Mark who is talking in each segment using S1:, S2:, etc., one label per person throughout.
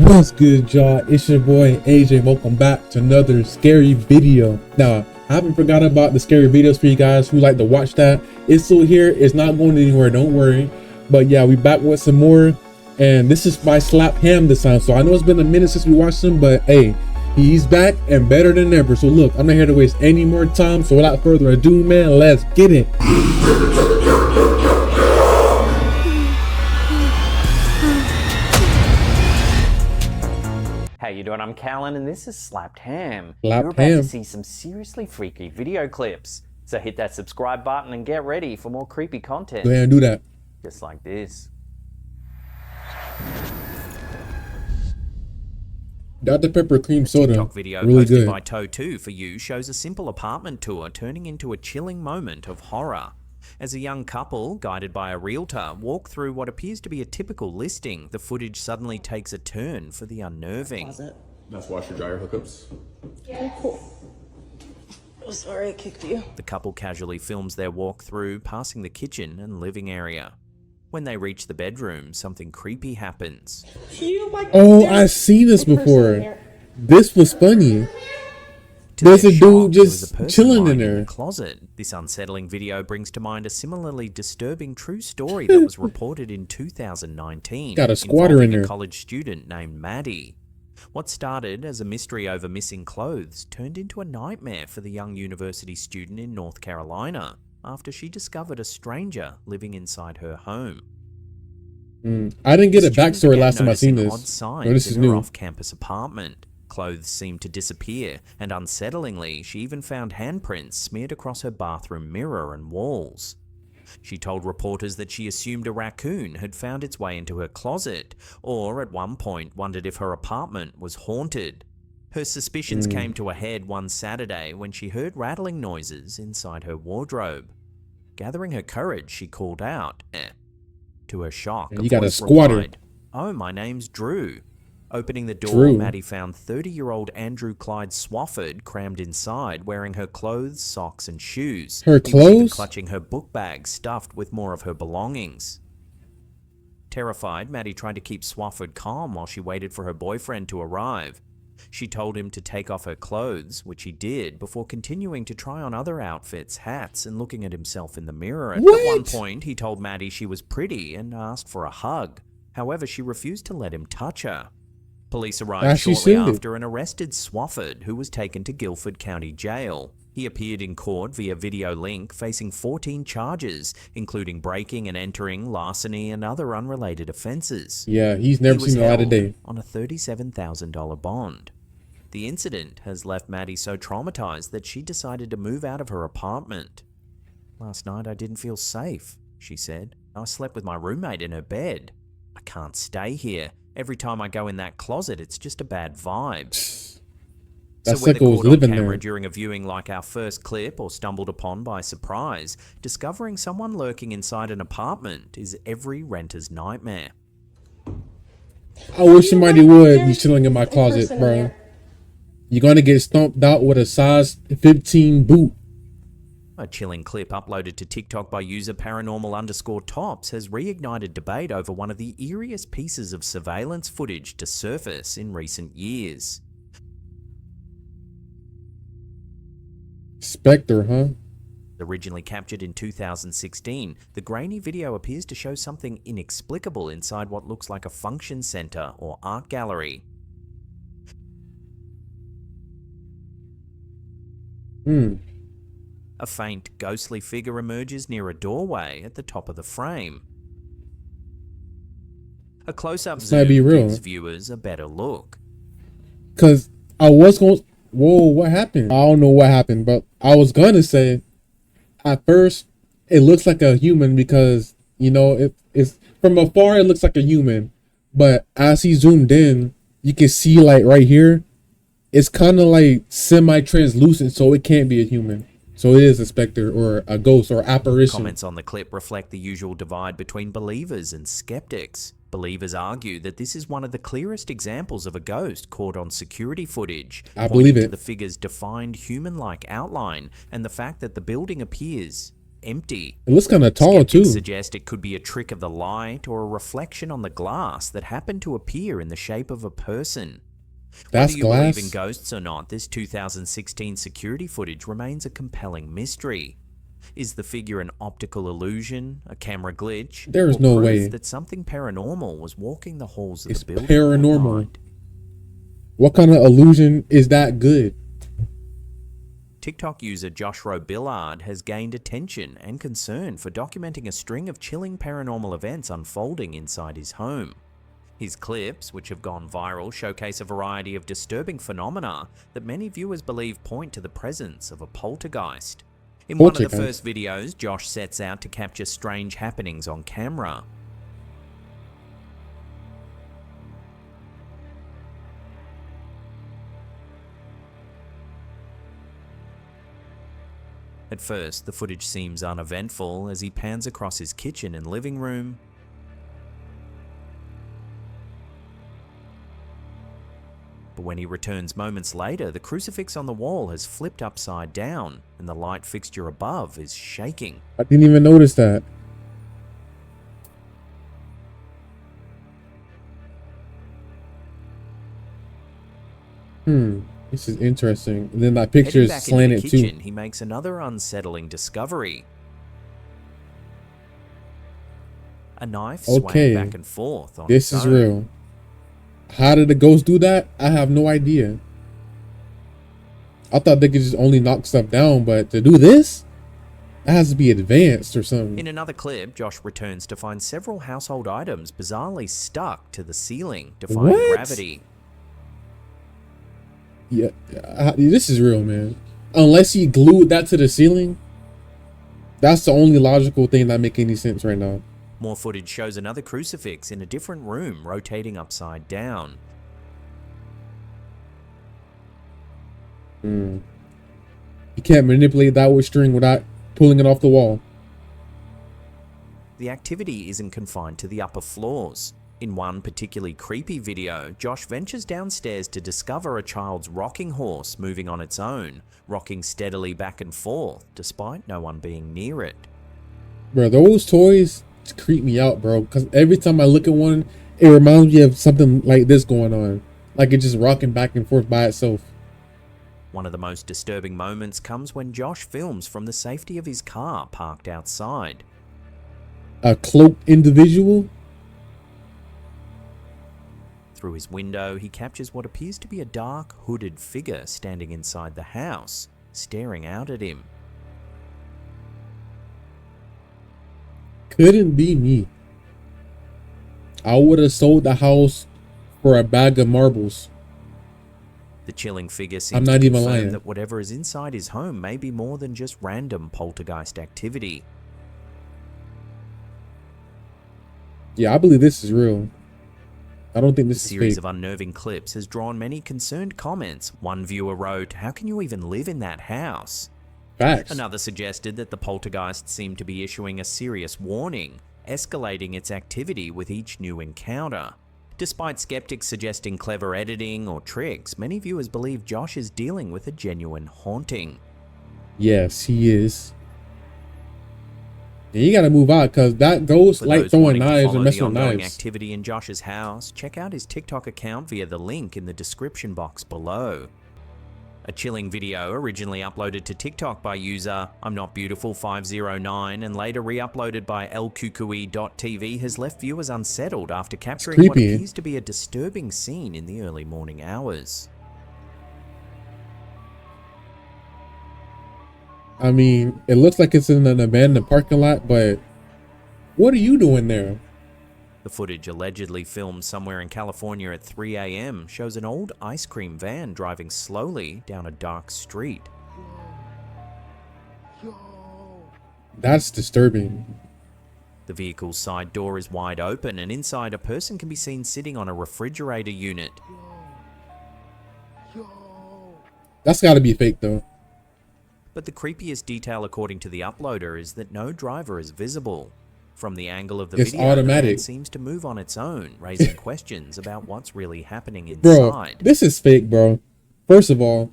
S1: What's good, y'all? It's your boy AJ. Welcome back to another scary video. Now, I haven't forgot about the scary videos for you guys who like to watch that. It's still here. It's not going anywhere. Don't worry. But yeah, we back with some more. And this is by Slap Ham this time. So I know it's been a minute since we watched him, but hey, he's back and better than ever. So look, I'm not here to waste any more time. So without further ado, man, let's get it.
S2: How you doing? I'm Callan and this is Slapped Ham.
S1: Slapped
S2: You're about
S1: Ham.
S2: to see some seriously freaky video clips. So hit that subscribe button and get ready for more creepy content.
S1: Go ahead and do that.
S2: Just like this.
S1: Dr. Pepper cream soda,
S2: TikTok video
S1: really
S2: posted
S1: good.
S2: by Toe2 for you shows a simple apartment tour turning into a chilling moment of horror. As a young couple, guided by a realtor, walk through what appears to be a typical listing, the footage suddenly takes a turn for the unnerving.
S3: That's washer dryer hookups.
S4: Yeah, cool. Oh, sorry I kicked you.
S2: The couple casually films their walk through, passing the kitchen and living area. When they reach the bedroom, something creepy happens.
S1: Oh, I've seen this before. This was funny. There's a dude just chilling in there.
S2: The closet. This unsettling video brings to mind a similarly disturbing true story that was reported in 2019.
S1: Got a squatter in
S2: involving
S1: there.
S2: A college student named Maddie. What started as a mystery over missing clothes turned into a nightmare for the young university student in North Carolina after she discovered a stranger living inside her home.
S1: I didn't get a
S2: The student
S1: backstory
S2: began
S1: last time I seen
S2: noticing
S1: this.
S2: odd signs
S1: No, this is
S2: in her
S1: new.
S2: off-campus apartment. Clothes seemed to disappear, and unsettlingly, she even found handprints smeared across her bathroom mirror and walls. She told reporters that she assumed a raccoon had found its way into her closet, or at one point wondered if her apartment was haunted. Her suspicions came to a head one Saturday when she heard rattling noises inside her wardrobe. Gathering her courage, she called out. To her shock,
S1: You got a
S2: voice
S1: squatter.
S2: replied, "Oh, my name's Drew." Opening the door,
S1: Drew.
S2: Maddie found 30-year-old Andrew Clyde Swafford crammed inside, wearing her clothes, socks, and shoes.
S1: Her
S2: He was even
S1: clothes?
S2: clutching her book bag stuffed with more of her belongings. Terrified, Maddie tried to keep Swafford calm while she waited for her boyfriend to arrive. She told him to take off her clothes, which he did, before continuing to try on other outfits, hats, and looking at himself in the mirror. At one
S1: What?
S2: point, he told Maddie she was pretty and asked for a hug. However, she refused to let him touch her. Police arrived
S1: As she
S2: shortly
S1: should.
S2: after and arrested Swafford, who was taken to Guilford County Jail. He appeared in court via video link, facing 14 charges, including breaking and entering, larceny, and other unrelated offences.
S1: Yeah, he's
S2: He
S1: never
S2: was
S1: seen the light of
S2: held
S1: day.
S2: on a $37,000 bond. The incident has left Maddie so traumatized that she decided to move out of her apartment. "Last night I didn't feel safe," she said. "I slept with my roommate in her bed. I can't stay here. Every time I go in that closet, it's just a bad vibe."
S1: That
S2: So whether
S1: sicko was
S2: caught on
S1: living
S2: camera
S1: there.
S2: during a viewing like our first clip or stumbled upon by surprise, discovering someone lurking inside an apartment is every renter's nightmare.
S1: I wish somebody would be chilling in my closet, bro. You're gonna get stomped out with a size 15 boot.
S2: A chilling clip uploaded to TikTok by user paranormal_tops has reignited debate over one of the eeriest pieces of surveillance footage to surface in recent years.
S1: Spectre, huh?
S2: Originally captured in 2016, the grainy video appears to show something inexplicable inside what looks like a function center or art gallery. A faint, ghostly figure emerges near a doorway at the top of the frame. A close-up
S1: This might be
S2: zoom
S1: real.
S2: gives viewers a better look.
S1: Cause I was going. Whoa, what happened? I don't know what happened, but I was gonna say, at first, it looks like a human because you know it's from afar it looks like a human, but as he zoomed in, you can see like right here, it's kind of like semi-translucent, so it can't be a human. So it is a specter or a ghost or apparition.
S2: Comments on the clip reflect the usual divide between believers and skeptics. Believers argue that this is one of the clearest examples of a ghost caught on security footage,
S1: I
S2: pointing
S1: believe
S2: to
S1: it.
S2: the figure's defined human-like outline and the fact that the building appears empty.
S1: It looks kind of tall
S2: Skeptics
S1: too.
S2: suggest it could be a trick of the light or a reflection on the glass that happened to appear in the shape of a person.
S1: That's
S2: Whether you believe
S1: glass.
S2: in ghosts or not, this 2016 security footage remains a compelling mystery. Is the figure an optical illusion, a camera glitch,
S1: There is
S2: or
S1: no
S2: proof
S1: way.
S2: that something paranormal was walking the halls of
S1: It's
S2: the building
S1: paranormal.
S2: that night?
S1: What kind of illusion is that good?
S2: TikTok user Josh Billard has gained attention and concern for documenting a string of chilling paranormal events unfolding inside his home. His clips, which have gone viral, showcase a variety of disturbing phenomena that many viewers believe point to the presence of a poltergeist. In one of the
S1: Poltergeist.
S2: first videos, Josh sets out to capture strange happenings on camera. At first, the footage seems uneventful as he pans across his kitchen and living room. But when he returns moments later, the crucifix on the wall has flipped upside down and the light fixture above is shaking.
S1: I didn't even notice that. This is interesting. And then that picture
S2: Heading
S1: is
S2: back into
S1: slanted
S2: the
S1: too.
S2: kitchen, he makes another unsettling discovery. A knife
S1: Okay.
S2: swaying back and forth on
S1: This
S2: its
S1: is
S2: own.
S1: real. How did the ghost do that? I have no idea. I thought they could just only knock stuff down, but to do this, it has to be advanced or something.
S2: In another clip, Josh returns to find several household items bizarrely stuck to the ceiling, defying
S1: What?
S2: gravity.
S1: Yeah, this is real, man. Unless he glued that to the ceiling, that's the only logical thing that make any sense right now.
S2: More footage shows another crucifix in a different room, rotating upside down.
S1: You can't manipulate that with string without pulling it off the wall.
S2: The activity isn't confined to the upper floors. In one particularly creepy video, Josh ventures downstairs to discover a child's rocking horse moving on its own, rocking steadily back and forth, despite no one being near it.
S1: Bro, those toys creep me out, bro. Because every time I look at one, it reminds me of something like this going on. Like it's just rocking back and forth by itself.
S2: One of the most disturbing moments comes when Josh films from the safety of his car parked outside.
S1: A cloaked individual?
S2: Through his window, he captures what appears to be a dark, hooded figure standing inside the house, staring out at him.
S1: Couldn't be me. I would have sold the house for a bag of marbles.
S2: The chilling figure
S1: I'm
S2: seems
S1: not
S2: to
S1: even
S2: confirm
S1: lying.
S2: that whatever is inside his home may be more than just random poltergeist activity.
S1: Yeah, I believe this is real. I don't think
S2: The
S1: this is
S2: series
S1: fake.
S2: of unnerving clips has drawn many concerned comments. One viewer wrote, "How can you even live in that house?"
S1: Facts.
S2: Another suggested that the poltergeist seemed to be issuing a serious warning, escalating its activity with each new encounter. Despite skeptics suggesting clever editing or tricks, many viewers believe Josh is dealing with a genuine haunting.
S1: Yes, he is. And you gotta move out because that ghost
S2: For
S1: like
S2: those
S1: throwing
S2: wanting to
S1: knives
S2: follow
S1: and
S2: the
S1: messing with
S2: ongoing
S1: knives.
S2: activity in Josh's house, check out his TikTok account via the link in the description box below. A chilling video originally uploaded to TikTok by user I'm Not Beautiful 509 and later re-uploaded by lkukui.tv has left viewers unsettled after capturing what
S1: creepy.
S2: appears to be a disturbing scene in the early morning hours.
S1: I mean, it looks like it's in an abandoned parking lot, but what are you doing there?
S2: The footage, allegedly filmed somewhere in California at 3 a.m., shows an old ice cream van driving slowly down a dark street.
S1: That's disturbing.
S2: The vehicle's side door is wide open, and inside a person can be seen sitting on a refrigerator unit.
S1: That's gotta be fake though.
S2: But the creepiest detail, according to the uploader, is that no driver is visible. From the angle of the
S1: It's
S2: video,
S1: automatic.
S2: the van seems to move on its own, raising questions about what's really happening
S1: Bro,
S2: inside.
S1: this is fake, bro. First of all,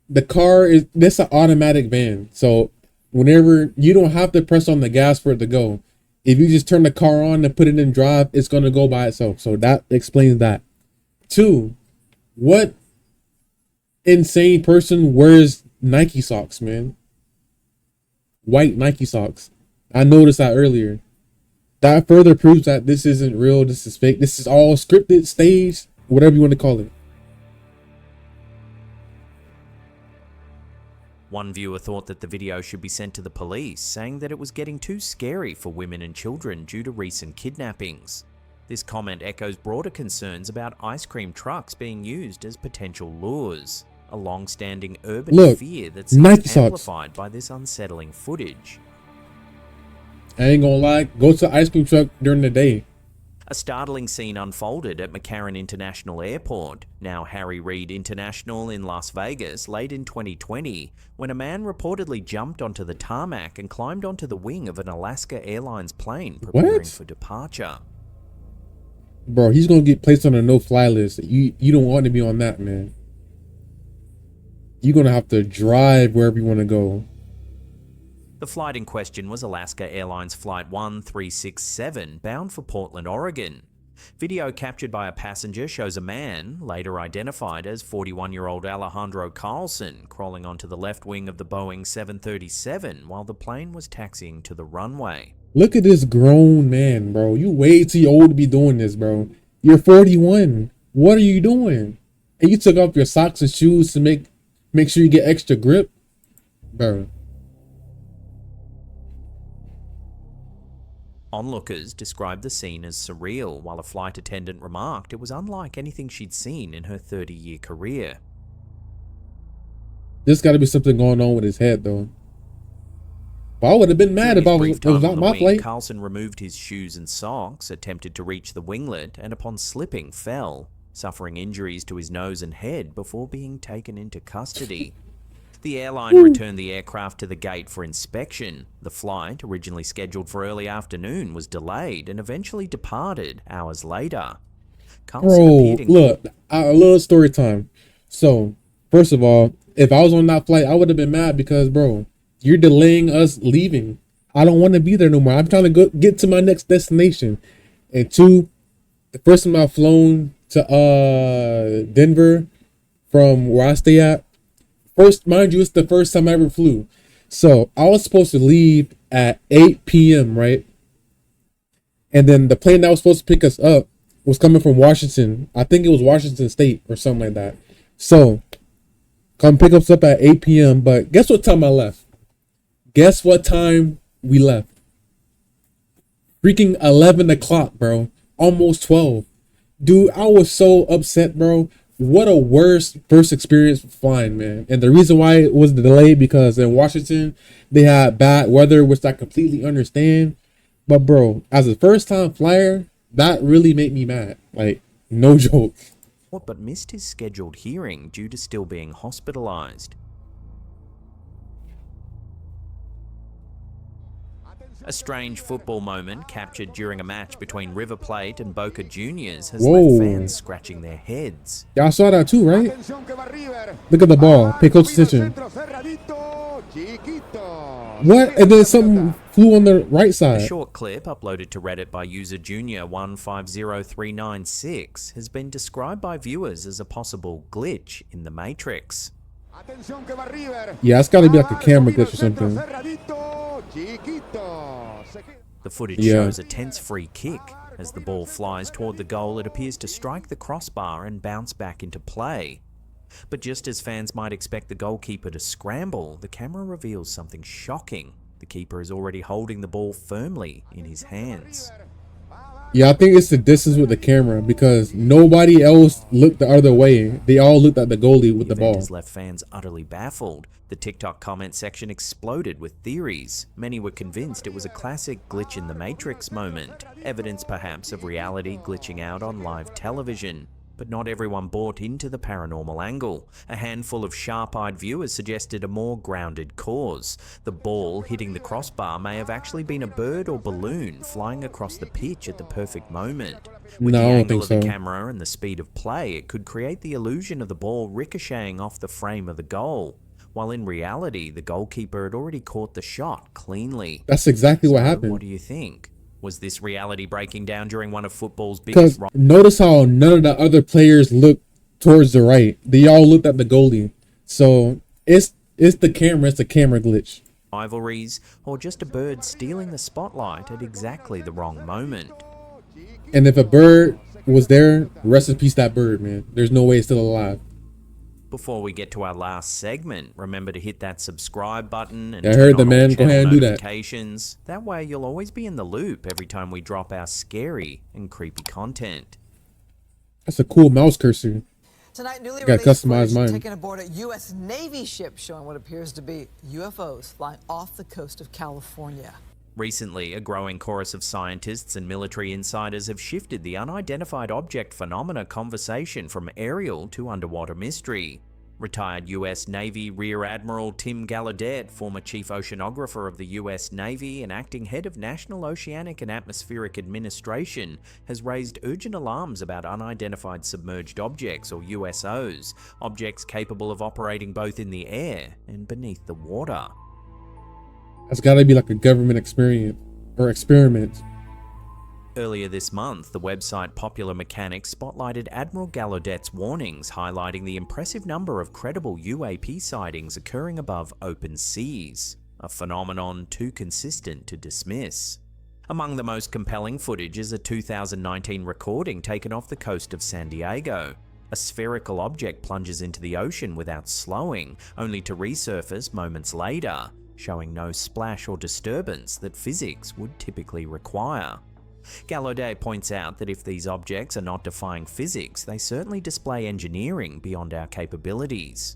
S1: the car is this an automatic van. So whenever you don't have to press on the gas for it to go. If you just turn the car on and put it in drive, it's gonna go by itself. So that explains that. Two, what insane person wears Nike socks, man? White Nike socks. I noticed that earlier. That further proves that this isn't real. This is fake. This is all scripted, staged, whatever you want to call it.
S2: One viewer thought that the video should be sent to the police, saying that it was getting too scary for women and children due to recent kidnappings. This comment echoes broader concerns about ice cream trucks being used as potential lures, a long-standing urban fear that's amplified by this unsettling footage.
S1: I ain't gonna lie, go to the ice cream truck during the day.
S2: A startling scene unfolded at McCarran International Airport, now Harry Reid International in Las Vegas, late in 2020, when a man reportedly jumped onto the tarmac and climbed onto the wing of an Alaska Airlines plane preparing for departure.
S1: Bro, he's gonna get placed on a no-fly list. You don't want to be on that, man. You're gonna have to drive wherever you want to go.
S2: The flight in question was Alaska Airlines Flight 1367, bound for Portland, Oregon. Video captured by a passenger shows a man, later identified as 41-year-old Alejandro Carlson, crawling onto the left wing of the Boeing 737 while the plane was taxiing to the runway.
S1: Look at this grown man, bro. You way too old to be doing this, bro. You're 41. What are you doing? And you took off your socks and shoes to make sure you get extra grip, bro.
S2: Onlookers described the scene as surreal, while a flight attendant remarked it was unlike anything she'd seen in her 30-year career.
S1: There's got to be something going on with his head, though. But I would have been mad if it was not my flight.
S2: Carlson removed his shoes and socks, attempted to reach the winglet, and upon slipping, fell, suffering injuries to his nose and head before being taken into custody. The airline returned the aircraft to the gate for inspection. The flight, originally scheduled for early afternoon, was delayed and eventually departed hours later.
S1: Bro, look, a little story time. So, first of all, if I was on that flight, I would have been mad because, bro, you're delaying us leaving. I don't want to be there no more. I'm trying to get to my next destination. And two, the first time I've flown to Denver from where I stay at, first, mind you, it's the first time I ever flew. So I was supposed to leave at 8 p.m., right? And then the plane that was supposed to pick us up was coming from Washington. I think it was Washington State or something like that. So come pick us up at 8 p.m. But guess what time I left? Guess what time we left? Freaking 11 o'clock, bro. Almost 12. Dude, I was so upset, bro. What a worst first experience flying, man. And the reason why it was delayed because in Washington they had bad weather, which I completely understand. But bro, as a first time flyer, that really made me mad. Like, no joke.
S2: But missed his scheduled hearing due to still being hospitalized. A strange football moment captured during a match between River Plate and Boca Juniors has left fans scratching their heads.
S1: Y'all saw that too, right? Look at the ball. Pay close attention. What? And then something flew on the right side.
S2: A short clip uploaded to Reddit by user Junior150396 has been described by viewers as a possible glitch in the Matrix.
S1: Yeah, it's got to be like a camera glitch or something.
S2: The footage shows a tense free kick. As the ball flies toward the goal, it appears to strike the crossbar and bounce back into play. But just as fans might expect the goalkeeper to scramble, the camera reveals something shocking. The keeper is already holding the ball firmly in his hands.
S1: Yeah, I think it's the distance with the camera because nobody else looked the other way. They all looked at the goalie with the ball.
S2: Has left fans utterly baffled. The TikTok comment section exploded with theories. Many were convinced it was a classic glitch in the Matrix moment, evidence perhaps of reality glitching out on live television. But not everyone bought into the paranormal angle. A handful of sharp-eyed viewers suggested a more grounded cause. The ball hitting the crossbar may have actually been a bird or balloon flying across the pitch at the perfect moment. With the angle of the camera and the speed of play, it could create the illusion of the ball ricocheting off the frame of the goal. while in reality, the goalkeeper had already caught the shot cleanly.
S1: That's exactly what
S2: So,
S1: happened.
S2: what do you think? Was this reality breaking down during one of football's
S1: Because
S2: biggest
S1: notice how none of the other players looked towards the right. They all looked at the goalie. So it's the camera. It's a camera glitch.
S2: rivalries, or just a bird stealing the spotlight at exactly the wrong moment?
S1: And if a bird was there, rest in peace that bird, man. There's no way it's still alive.
S2: Before we get to our last segment, remember to hit that subscribe button and
S1: I
S2: turn
S1: heard the
S2: on all
S1: man. Go
S2: channel
S1: ahead and do that.
S2: notifications. That way you'll always be in the loop every time we drop our scary and creepy content.
S1: That's a cool mouse cursor.
S5: Tonight, newly
S1: Gotta
S5: released
S1: customize
S5: footage
S1: mine.
S5: taken aboard a U.S. Navy ship showing what appears to be UFOs flying off the coast of California.
S2: Recently, a growing chorus of scientists and military insiders have shifted the unidentified object phenomena conversation from aerial to underwater mystery. Retired U.S. Navy Rear Admiral Tim Gallaudet, former chief oceanographer of the U.S. Navy and acting head of National Oceanic and Atmospheric Administration, has raised urgent alarms about unidentified submerged objects, or USOs, objects capable of operating both in the air and beneath the water.
S1: That's gotta be like a government experience or experiment.
S2: Earlier this month, the website Popular Mechanics spotlighted Admiral Gallaudet's warnings, highlighting the impressive number of credible UAP sightings occurring above open seas, a phenomenon too consistent to dismiss. Among the most compelling footage is a 2019 recording taken off the coast of San Diego. A spherical object plunges into the ocean without slowing, only to resurface moments later, showing no splash or disturbance that physics would typically require. Gallaudet points out that if these objects are not defying physics, they certainly display engineering beyond our capabilities.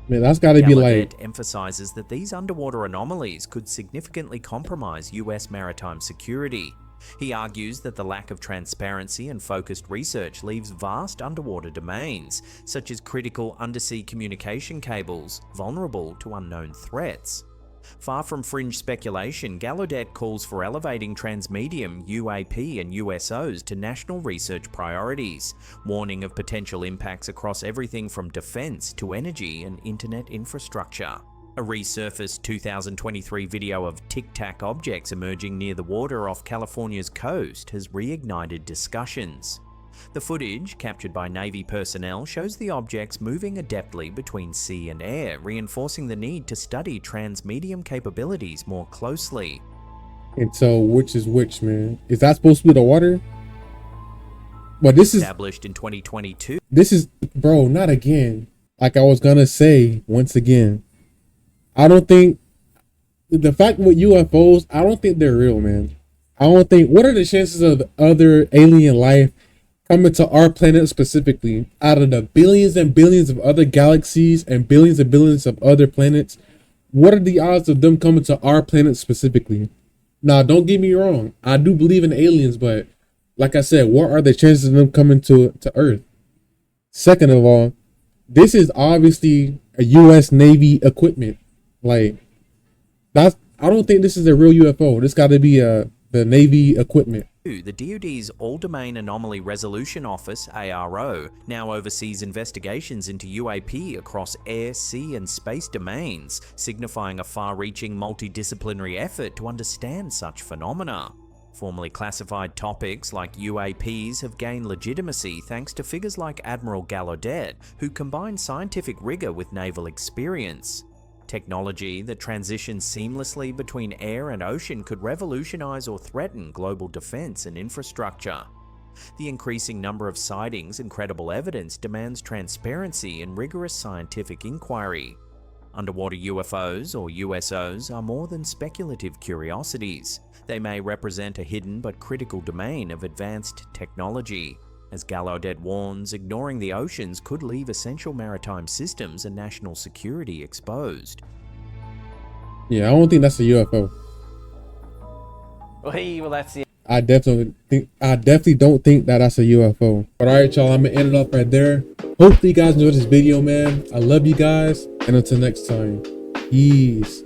S1: Man, that's gotta be like,
S2: Gallaudet emphasizes that these underwater anomalies could significantly compromise US maritime security. He argues that the lack of transparency and focused research leaves vast underwater domains, such as critical undersea communication cables, vulnerable to unknown threats. Far from fringe speculation, Gallaudet calls for elevating transmedium, UAP and USOs to national research priorities, warning of potential impacts across everything from defense to energy and internet infrastructure. A resurfaced 2023 video of tic-tac objects emerging near the water off California's coast has reignited discussions. The footage, captured by Navy personnel, shows the objects moving adeptly between sea and air, reinforcing the need to study transmedium capabilities more closely.
S1: and so which is which, man? Is that supposed to be the water? Well, this is
S2: Established in 2022,
S1: bro, not again. Like I was gonna say, once again, I don't think the fact with UFOs, I don't think they're real, man. I don't think, what are the chances of other alien life coming to our planet specifically out of the billions and billions of other galaxies and billions of other planets? What are the odds of them coming to our planet specifically? Now, don't get me wrong. I do believe in aliens, but like I said, what are the chances of them coming to Earth? Second of all, this is obviously a U.S. Navy equipment. Like, I don't think this is a real UFO. This got to be the Navy equipment.
S2: the DoD's All-Domain Anomaly Resolution Office, ARO, now oversees investigations into UAP across air, sea, and space domains, signifying a far-reaching multidisciplinary effort to understand such phenomena. Formally classified topics like UAPs have gained legitimacy thanks to figures like Admiral Gallaudet, who combine scientific rigor with naval experience. Technology that transitions seamlessly between air and ocean could revolutionize or threaten global defense and infrastructure. The increasing number of sightings and credible evidence demands transparency and rigorous scientific inquiry. Underwater UFOs, or USOs, are more than speculative curiosities. They may represent a hidden but critical domain of advanced technology. As Gallaudet warns, ignoring the oceans could leave essential maritime systems and national security exposed.
S1: Yeah, I don't think that's a UFO.
S6: Well, that's it.
S1: I definitely don't think that that's a UFO. But all right, y'all, I'm gonna end it up right there. Hopefully you guys enjoyed this video, man. I love you guys, and until next time, peace.